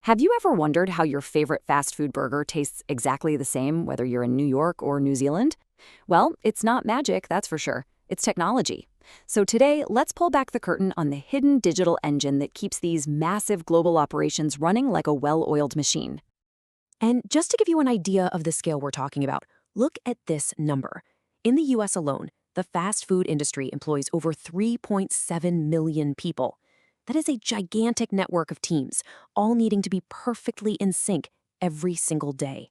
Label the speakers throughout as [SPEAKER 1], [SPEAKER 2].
[SPEAKER 1] Have you ever wondered how your favorite fast food burger tastes exactly the same, whether you're in New York or New Zealand? Well, it's not magic, that's for sure. It's technology. So today, let's pull back the curtain on the hidden digital engine that keeps these massive global operations running like a well-oiled machine.
[SPEAKER 2] And just to give you an idea of the scale we're talking about, look at this number. In the US alone, the fast food industry employs over 3.7 million people. That is a gigantic network of teams, all needing to be perfectly in sync every single day.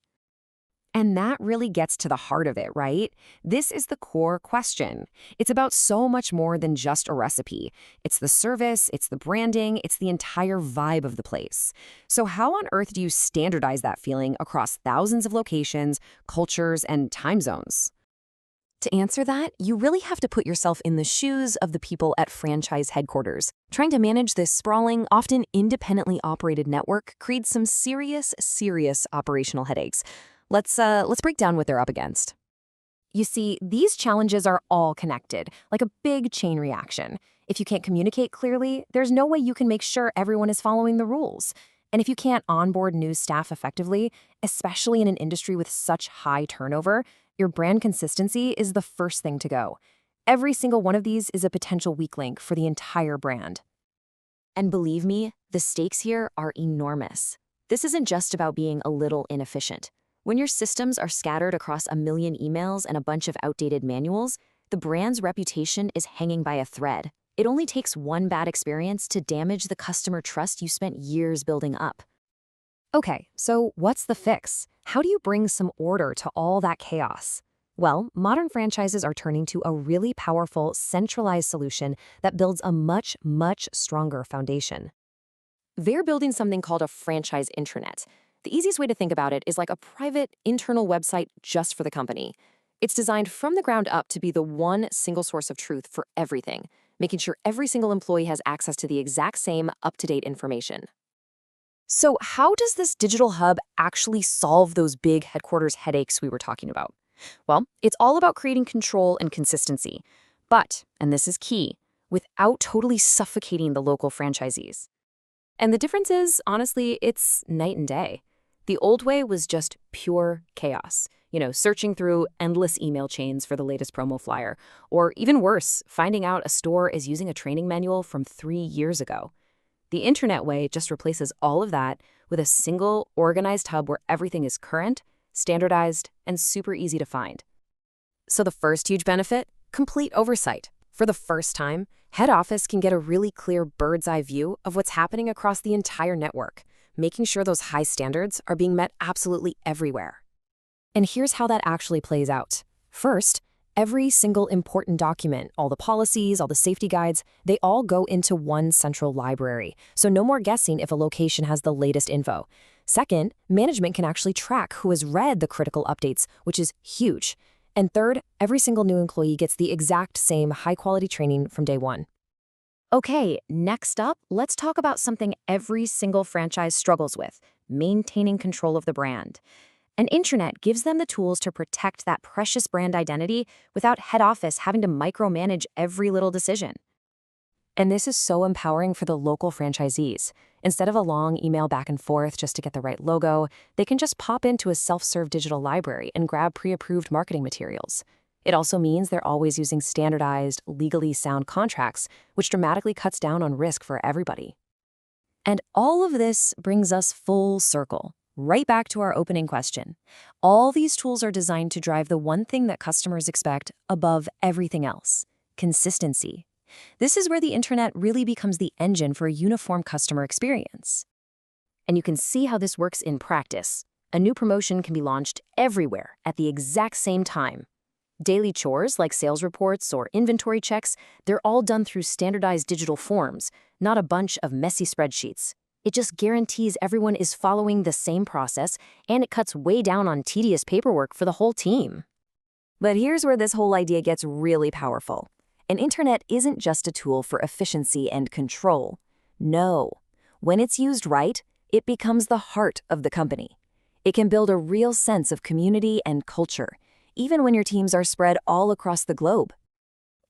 [SPEAKER 1] And that really gets to the heart of it, right? This is the core question. It's about so much more than just a recipe. It's the service, it's the branding, it's the entire vibe of the place. So how on earth do you standardize that feeling across thousands of locations, cultures, and time zones?
[SPEAKER 2] To answer that, you really have to put yourself in the shoes of the people at franchise headquarters. Trying to manage this sprawling, often independently operated network creates some serious operational headaches. Let's break down what they're up against. You see, these challenges are all connected, like a big chain reaction. If you can't communicate clearly, there's no way you can make sure everyone is following the rules. And if you can't onboard new staff effectively, especially in an industry with such high turnover, your brand consistency is the first thing to go. Every single one of these is a potential weak link for the entire brand. And believe me, the stakes here are enormous. This isn't just about being a little inefficient. When your systems are scattered across a million emails and a bunch of outdated manuals, the brand's reputation is hanging by a thread. It only takes one bad experience to damage the customer trust you spent years building up. Okay, so what's the fix? How do you bring some order to all that chaos? Well, modern franchises are turning to a really powerful, centralized solution that builds a much stronger foundation. They're building something called a franchise intranet. The easiest way to think about it is like a private, internal website just for the company. It's designed from the ground up to be the one single source of truth for everything, making sure every single employee has access to the exact same up-to-date information. So how does this digital hub actually solve those big headquarters headaches we were talking about? Well, it's all about creating control and consistency. But, and this is key, without totally suffocating the local franchisees. And the difference is, honestly, it's night and day. The old way was just pure chaos. Searching through endless email chains for the latest promo flyer. Or even worse, finding out a store is using a training manual from 3 years ago. The Intranet way just replaces all of that with a single, organized hub where everything is current, standardized, and super easy to find. So the first huge benefit? Complete oversight. For the first time, head office can get a really clear bird's-eye view of what's happening across the entire network, making sure those high standards are being met absolutely everywhere. And here's how that actually plays out. First, every single important document, all the policies, all the safety guides, they all go into one central library, so no more guessing if a location has the latest info. Second, management can actually track who has read the critical updates, which is huge. And third, every single new employee gets the exact same high-quality training from day one. Okay, next up, let's talk about something every single franchise struggles with: maintaining control of the brand. An intranet gives them the tools to protect that precious brand identity without head office having to micromanage every little decision. And this is so empowering for the local franchisees. Instead of a long email back and forth just to get the right logo, they can just pop into a self-serve digital library and grab pre-approved marketing materials. It also means they're always using standardized, legally sound contracts, which dramatically cuts down on risk for everybody. And all of this brings us full circle. Right back to our opening question. All these tools are designed to drive the one thing that customers expect above everything else: consistency. This is where the Intranet really becomes the engine for a uniform customer experience. And you can see how this works in practice. A new promotion can be launched everywhere at the exact same time. Daily chores like sales reports or inventory checks, they're all done through standardized digital forms, not a bunch of messy spreadsheets. It just guarantees everyone is following the same process, and it cuts way down on tedious paperwork for the whole team. But here's where this whole idea gets really powerful. An intranet isn't just a tool for efficiency and control. No. When it's used right, it becomes the heart of the company. It can build a real sense of community and culture, even when your teams are spread all across the globe.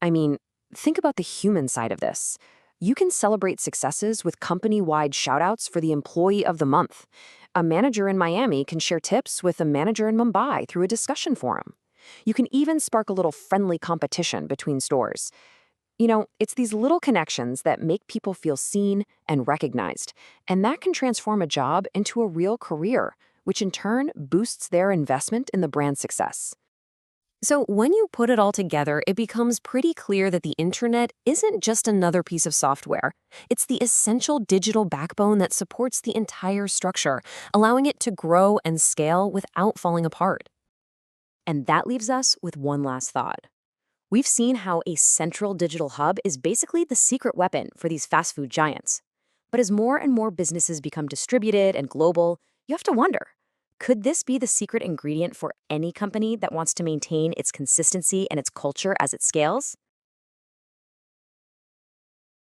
[SPEAKER 2] I mean, think about the human side of this. You can celebrate successes with company-wide shoutouts for the Employee of the Month. A manager in Miami can share tips with a manager in Mumbai through a discussion forum. You can even spark a little friendly competition between stores. It's these little connections that make people feel seen and recognized, and that can transform a job into a real career, which in turn boosts their investment in the brand's success. So when you put it all together, it becomes pretty clear that the intranet isn't just another piece of software. It's the essential digital backbone that supports the entire structure, allowing it to grow and scale without falling apart. And that leaves us with one last thought. We've seen how a central digital hub is basically the secret weapon for these fast food giants. But as more and more businesses become distributed and global, you have to wonder, could this be the secret ingredient for any company that wants to maintain its consistency and its culture as it scales?